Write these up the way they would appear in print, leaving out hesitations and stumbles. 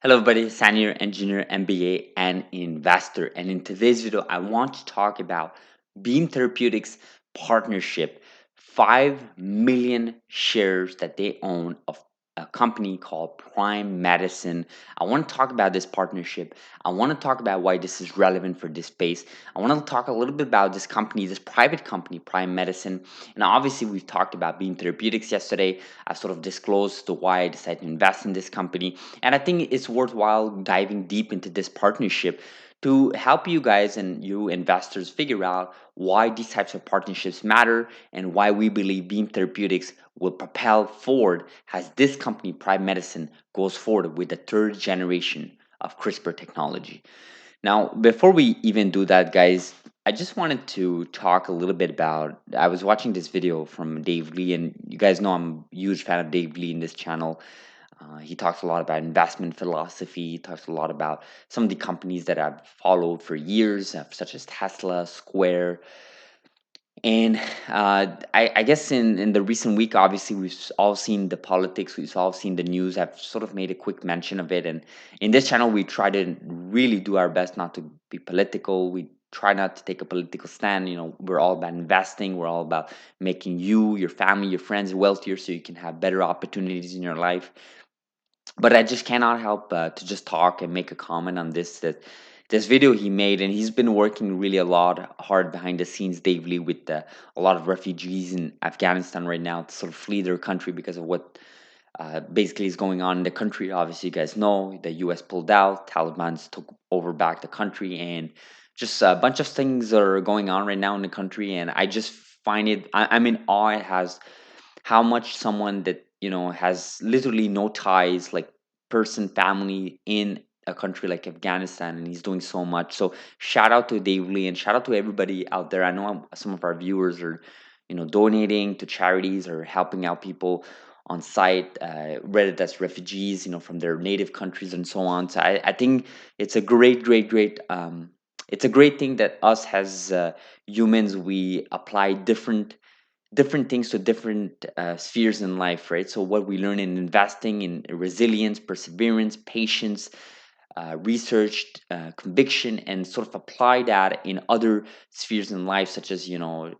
Hello, everybody. Senior engineer, MBA, and investor. And in today's video, I want to talk about Beam Therapeutics partnership, 5 million shares that they own of a company called Prime Medicine. I want to talk about this partnership. I want to talk about why this is relevant for this space. I want to talk a little bit about this company, this private company, Prime Medicine. And obviously, we've talked about Beam Therapeutics yesterday. I sort of disclosed the why I decided to invest in this company. And I think it's worthwhile diving deep into this partnership to help you guys and you investors figure out why these types of partnerships matter and why we believe Beam Therapeutics will propel forward as this company, Prime Medicine, goes forward with the third generation of CRISPR technology. Now, before we even do that, guys, I just wanted to talk a little bit about. I was watching this video from Dave Lee, and you guys know I'm a huge fan of Dave Lee in this channel. He talks a lot about investment philosophy. He talks a lot about some of the companies that I've followed for years, such as Tesla, Square. And I guess in the recent week, obviously, all seen the politics, we've all seen the news. I've sort of made a quick mention of it. And in this channel, we try to really do our best not to be political. We try not to take a political stand. We're all about investing. We're all about making you, your family, your friends wealthier so you can have better opportunities in your life. But I just cannot help to just talk and make a comment on this video he made, and he's been working really a lot hard behind the scenes, Dave Lee, with a lot of refugees in Afghanistan right now to sort of flee their country because of what basically is going on in the country. Obviously, you guys know the U.S. pulled out, Taliban's took over back the country, and just a bunch of things are going on right now in the country, and I just find I'm in awe as how much someone that has literally no ties, like person, family in a country like Afghanistan, and he's doing so much. So shout out to Dave Lee and shout out to everybody out there. I know some of our viewers are donating to charities or helping out people on site, whether that's refugees from their native countries and so on. So I think it's a great it's a great thing that us as humans, we apply different things to different spheres in life, right? So what we learn in investing, in resilience, perseverance, patience, research, conviction, and sort of apply that in other spheres in life, such as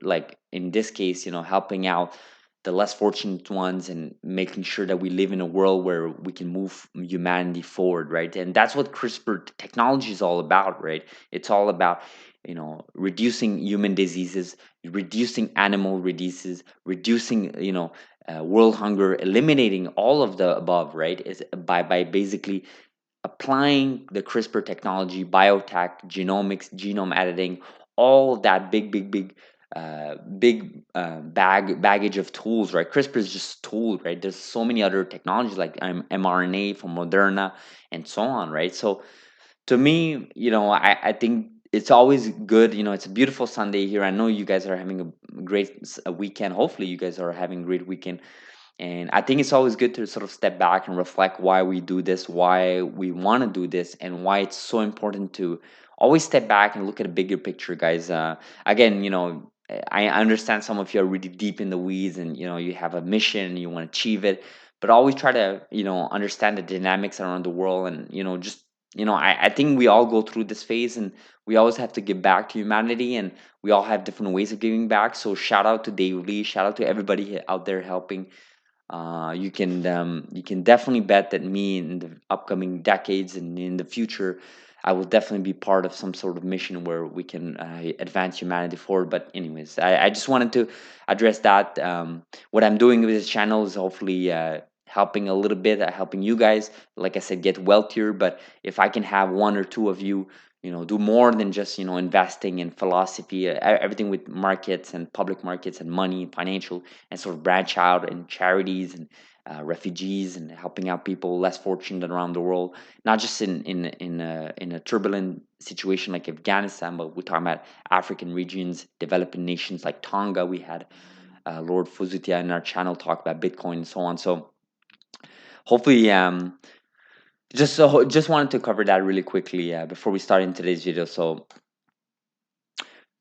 like in this case, helping out the less fortunate ones and making sure that we live in a world where we can move humanity forward, right? And that's what CRISPR technology is all about, right? It's all about reducing human diseases, reducing animal diseases, reducing world hunger, eliminating all of the above, right? Is by basically applying the CRISPR technology, biotech, genomics, genome editing, all that big baggage of tools, right? CRISPR is just a tool, right? There's so many other technologies like mRNA from Moderna and so on, right? So to me, I think it's always good. It's a beautiful Sunday here. I know you guys are having a great weekend. Hopefully, you guys are having a great weekend. And I think it's always good to sort of step back and reflect why we do this, why we want to do this, and why it's so important to always step back and look at a bigger picture, guys. Again, I understand some of you are really deep in the weeds and, you have a mission, you want to achieve it, but always try to, understand the dynamics around the world and, just, I think we all go through this phase and we always have to give back to humanity and we all have different ways of giving back. So shout out to Dave Lee, shout out to everybody out there helping. You can definitely bet that me in the upcoming decades and in the future, I will definitely be part of some sort of mission where we can advance humanity forward. But anyways, I just wanted to address that. What I'm doing with this channel is hopefully helping a little bit, helping you guys, like I said, get wealthier. But if I can have one or two of you do more than just investing in philosophy, everything with markets and public markets and money and financial, and sort of branch out in charities and refugees and helping out people less fortunate around the world, not just in a turbulent situation like Afghanistan, but we're talking about African regions, developing nations like Tonga. We had Lord Fuzutia in our channel talk about Bitcoin and so on. So hopefully just wanted to cover that really quickly before we start in today's video.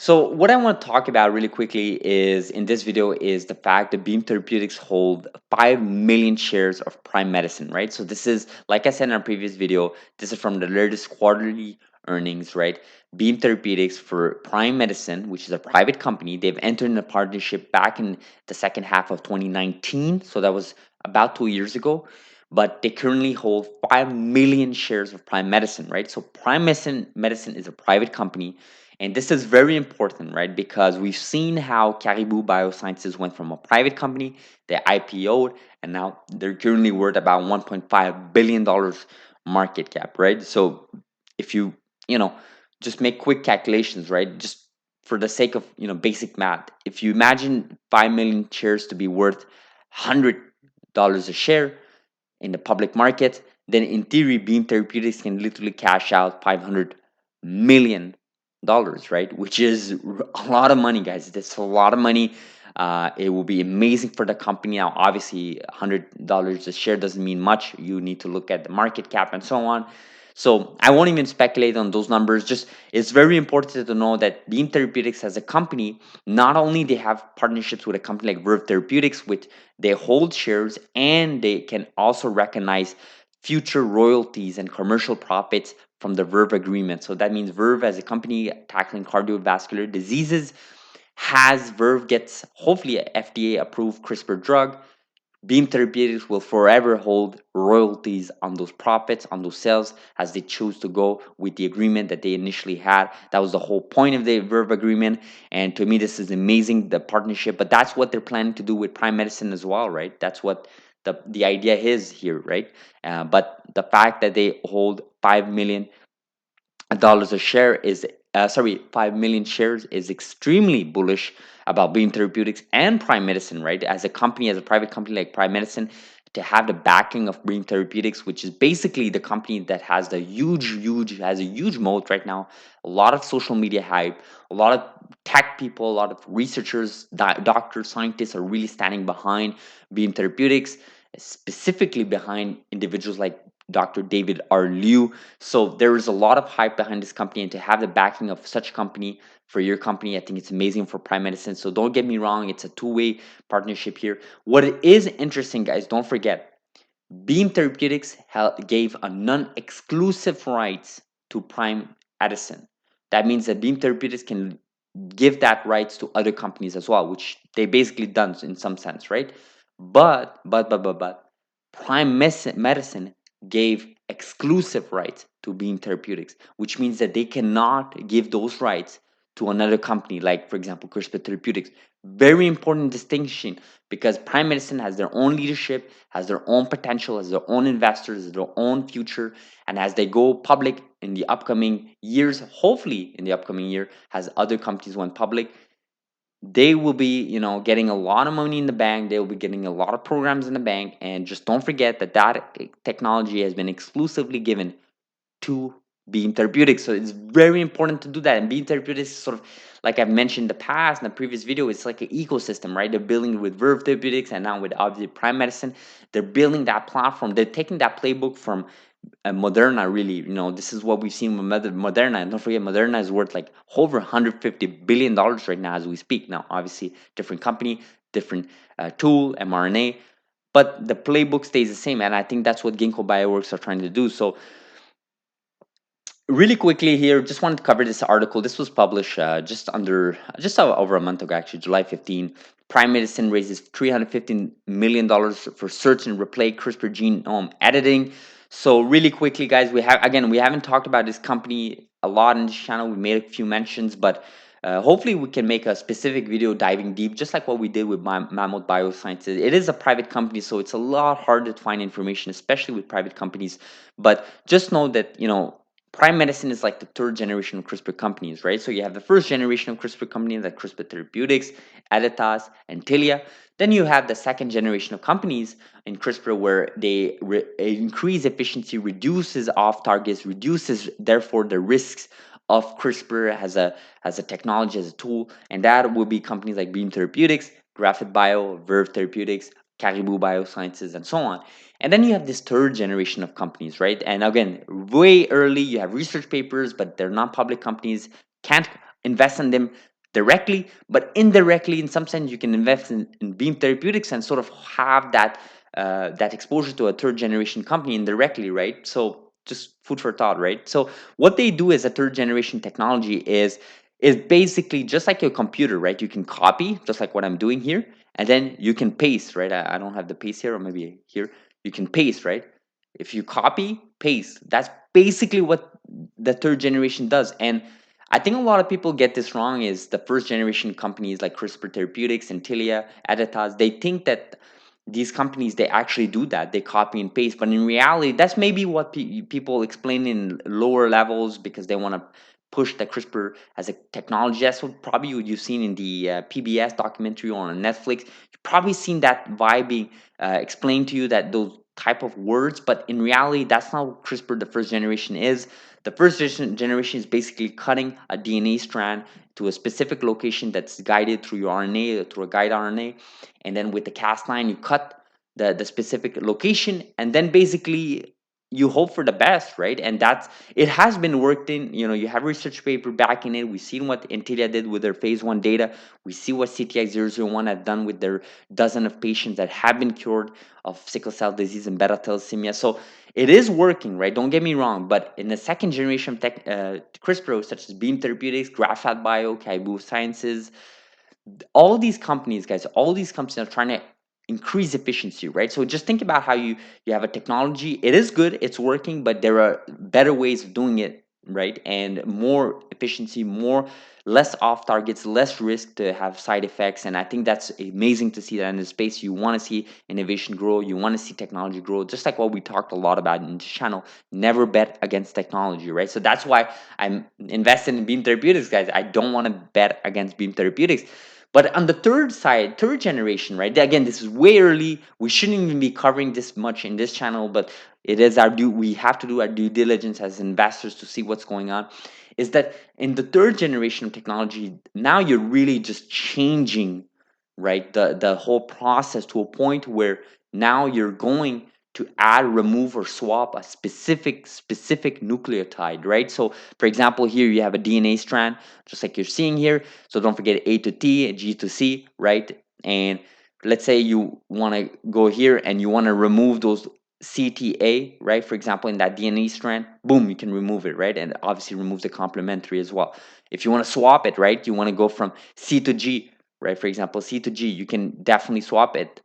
So what I want to talk about really quickly is in this video is the fact that Beam Therapeutics hold 5 million shares of Prime Medicine, right? So this is, like I said in our previous video, this is from the latest quarterly earnings, right? Beam Therapeutics for Prime Medicine, which is a private company, they've entered in a partnership back in the second half of 2019. So that was about 2 years ago. But they currently hold 5 million shares of Prime Medicine, right? So Medicine is a private company, and this is very important, right? Because we've seen how Caribou Biosciences went from a private company, they IPO'd, and now they're currently worth about $1.5 billion market cap, right? So if you know, just make quick calculations, right? Just for the sake of, basic math, if you imagine 5 million shares to be worth $100 a share, in the public market, then in theory, Beam Therapeutics can literally cash out $500 million, right? Which is a lot of money, guys. That's a lot of money. It will be amazing for the company. Now, obviously, $100 a share doesn't mean much. You need to look at the market cap and so on. So I won't even speculate on those numbers. Just it's very important to know that Beam Therapeutics as a company, not only they have partnerships with a company like Verve Therapeutics, which they hold shares, and they can also recognize future royalties and commercial profits from the Verve agreement. So that means Verve as a company tackling cardiovascular diseases has Verve gets hopefully a FDA approved CRISPR drug. Beam Therapeutics will forever hold royalties on those profits, on those sales, as they choose to go with the agreement that they initially had. That was the whole point of the Verve agreement. And to me, this is amazing, the partnership. But that's what they're planning to do with Prime Medicine as well, right? That's what the idea is here, right? But the fact that they hold 5 million dollars a share is 5 million shares is extremely bullish about Beam Therapeutics and Prime Medicine, right? As a company, as a private company like Prime Medicine, to have the backing of Beam Therapeutics, which is basically the company that has has a huge moat right now, a lot of social media hype, a lot of tech people, a lot of researchers, doctors, scientists are really standing behind Beam Therapeutics, specifically behind individuals like Dr. David R. Liu. So there is a lot of hype behind this company, and to have the backing of such company for your company, I think it's amazing for Prime Medicine. So don't get me wrong, it's a two-way partnership here. What is interesting, guys, don't forget, Beam Therapeutics gave a non-exclusive rights to Prime Edison. That means that Beam Therapeutics can give that rights to other companies as well, which they basically done in some sense, right? But Prime Medicine gave exclusive rights to Beam Therapeutics, which means that they cannot give those rights to another company, like for example CRISPR Therapeutics. Very important distinction, because Prime Medicine has their own leadership, has their own potential, has their own investors, has their own future, and as they go public in the upcoming years, hopefully in the upcoming year, as other companies went public, they will be, getting a lot of money in the bank. They will be getting a lot of programs in the bank, and just don't forget that technology has been exclusively given to Beam Therapeutics. So it's very important to do that. And Beam Therapeutics is sort of, like I've mentioned in the past, in the previous video, it's like an ecosystem, right? They're building with Verve Therapeutics, and now with obviously Prime Medicine. They're building that platform. They're taking that playbook from Moderna, really. This is what we've seen with Moderna. And don't forget, Moderna is worth like over $150 billion right now as we speak. Now, obviously, different company, different tool, mRNA, but the playbook stays the same. And I think that's what Ginkgo Bioworks are trying to do. So really quickly here, just wanted to cover this article. This was published over a month ago, actually, July 15. Prime Medicine raises $315 million for search and replay CRISPR genome editing. So really quickly, guys, we haven't talked about this company a lot in this channel. We made a few mentions, but hopefully we can make a specific video diving deep, just like what we did with Mammoth Biosciences. It is a private company, so it's a lot harder to find information, especially with private companies. But just know that, Prime Medicine is like the third generation of CRISPR companies, right? So you have the first generation of CRISPR companies like CRISPR Therapeutics, Editas, and Tilia. Then you have the second generation of companies in CRISPR where they increase efficiency, reduces off targets, reduces therefore the risks of CRISPR as a technology, as a tool, and that will be companies like Beam Therapeutics, Graphite Bio, Verve Therapeutics, Caribou Biosciences, and so on. And then you have this third generation of companies, right? And again, way early, you have research papers, but they're not public companies, can't invest in them directly, but indirectly, in some sense, you can invest in Beam Therapeutics and sort of have that exposure to a third generation company indirectly, right? So just food for thought, right? So what they do as a third generation technology is basically just like your computer, right? You can copy, just like what I'm doing here, and then you can paste, right? I don't have the paste here, or maybe here. You can paste, right? If you copy, paste. That's basically what the third generation does. And I think a lot of people get this wrong is the first generation companies like CRISPR Therapeutics, Intellia, Editas, they think that these companies, they actually do that. They copy and paste. But in reality, that's maybe what people explain in lower levels because they want to push the CRISPR as a technology. That's what probably what you've seen in the PBS documentary or on Netflix. You've probably seen that vibe being explained to you, that those type of words. But in reality, that's not what CRISPR, the first generation, is. The first generation is basically cutting a DNA strand to a specific location that's guided through your RNA, through a guide RNA. And then with the Cas9, you cut the specific location, and then basically you hope for the best, right? And that's it has been worked in. You have research paper backing it. We've seen what Nvidia did with their phase 1 data. We see what CTX001 had done with their dozen of patients that have been cured of sickle cell disease and beta thalassemia. So it is working, right? Don't get me wrong. But in the second generation of CRISPR, such as Beam Therapeutics, Graphat Bio, Kaibu Sciences, all these companies, guys, all these companies are trying to increase efficiency, right? So just think about how you have a technology. It is good, it's working, but there are better ways of doing it, right? And more efficiency, more less off targets, less risk to have side effects. And I think that's amazing to see that in the space. You want to see innovation grow, you want to see technology grow, just like what we talked a lot about in this channel. Never bet against technology, right? So that's why I'm invested in Beam Therapeutics, guys. I don't want to bet against Beam Therapeutics. But on the third side, third generation, right? Again, this is way early. We shouldn't even be covering this much in this channel, but it is our due. We have to do our due diligence as investors to see what's going on. Is that in the third generation of technology, now you're really just changing, right? The whole process to a point where now you're going to add, remove, or swap a specific nucleotide, right? So, for example, here you have a DNA strand, just like you're seeing here. So don't forget A to T, G to C, right? And let's say you want to go here and you want to remove those CTA, right? For example, in that DNA strand, boom, you can remove it, right? And obviously remove the complementary as well. If you want to swap it, right? You want to go from C to G, right? For example, C to G, you can definitely swap it.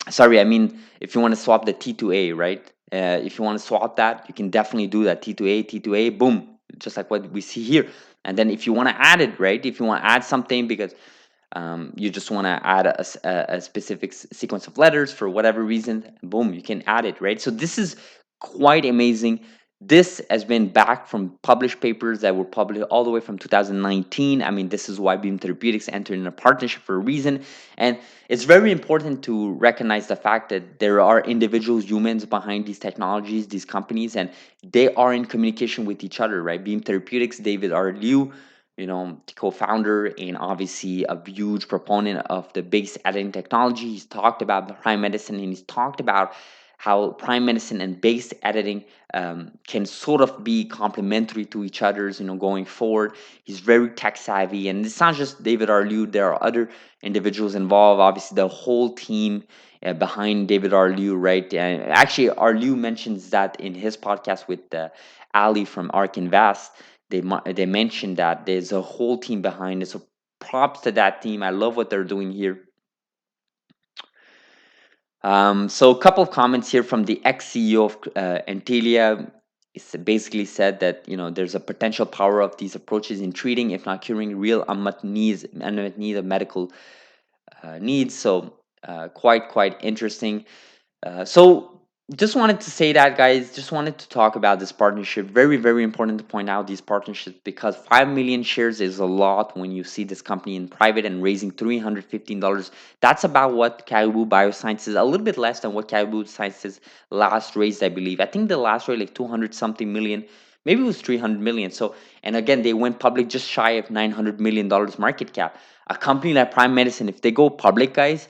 Sorry, I mean, if you want to swap the T to A, right? If you want to swap that, you can definitely do that. T to A, boom, just like what we see here. And then if you want to add it, right? If you want to add something because you just want to add a specific sequence of letters for whatever reason, boom, you can add it, right? So this is quite amazing. This has been back from published papers that were published all the way from 2019. I mean, this is why Beam Therapeutics entered in a partnership for a reason. And it's very important to recognize the fact that there are individuals, humans behind these technologies, these companies, and they are in communication with each other, right? Beam Therapeutics, David R. Liu, the co-founder and obviously a huge proponent of the base editing technology. He's talked about prime medicine, and he's talked about how prime medicine and base editing can sort of be complementary to each other's, going forward. He's very tech savvy, and it's not just David R. Liu. There are other individuals involved. Obviously, the whole team behind David R. Liu, right? And actually, R. Liu mentions that in his podcast with Ali from Ark Invest. They mentioned that there's a whole team behind it. So props to that team. I love what they're doing here. So a couple of comments here from the ex-CEO of Antilia. It's basically said that there's a potential power of these approaches in treating, if not curing, real unmet need of medical needs. So quite interesting. So just wanted to say that, guys. Just wanted to talk about this partnership. Very, very important to point out these partnerships because 5 million shares is a lot when you see this company in private and raising $315. That's about what Caribou Biosciences, a little bit less than what Caribou Sciences last raised, I believe. I think the last raised like 200 something million. Maybe it was 300 million. So, and again, they went public just shy of $900 million market cap. A company like Prime Medicine, if they go public, guys,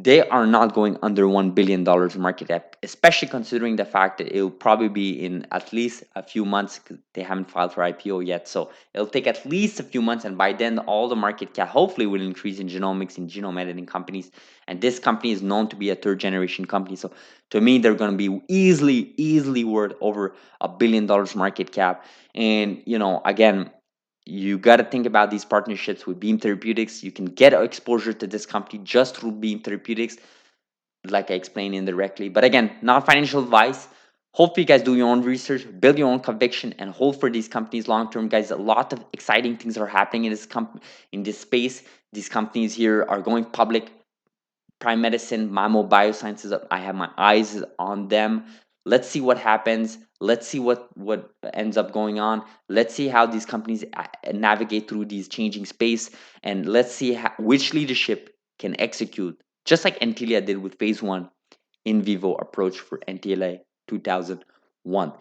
they are not going under $1 billion market cap, especially considering the fact that it will probably be in at least a few months. 'Cause they haven't filed for IPO yet, so it'll take at least a few months, and by then, all the market cap hopefully will increase in genomics and genome editing companies. And this company is known to be a third generation company, so to me, they're going to be easily worth over $1 billion market cap. And again, you got to think about these partnerships with Beam Therapeutics. You can get exposure to this company just through Beam Therapeutics, like I explained indirectly. But again, not financial advice. Hopefully, you guys do your own research, build your own conviction, and hold for these companies long term, guys. A lot of exciting things are happening in this space. These companies here are going public. Prime Medicine, Mamo Biosciences. I have my eyes on them. Let's see what happens. Let's see what ends up going on. Let's see how these companies navigate through these changing space, and let's see which leadership can execute, just like Antilia did with Phase One in vivo approach for NTLA 2001.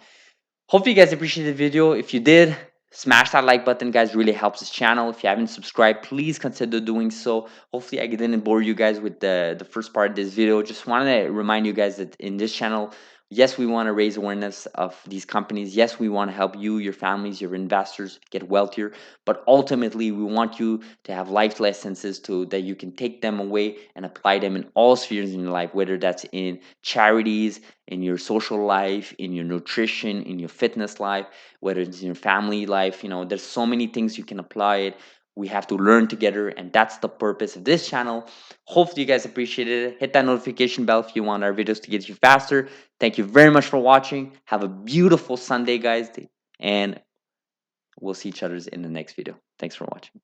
Hopefully you guys appreciated the video. If you did, smash that like button, guys. Really helps this channel. If you haven't subscribed, please consider doing so. Hopefully I didn't bore you guys with the first part of this video. Just wanted to remind you guys that in this channel, yes, we want to raise awareness of these companies. Yes, we want to help you, your families, your investors get wealthier. But ultimately, we want you to have life lessons that you can take them away and apply them in all spheres in your life, whether that's in charities, in your social life, in your nutrition, in your fitness life, whether it's in your family life. There's so many things you can apply it. We have to learn together, and that's the purpose of this channel. Hopefully you guys appreciated it. Hit that notification bell if you want our videos to get you faster. Thank you very much for watching. Have a beautiful Sunday, guys, and we'll see each other in the next video. Thanks for watching.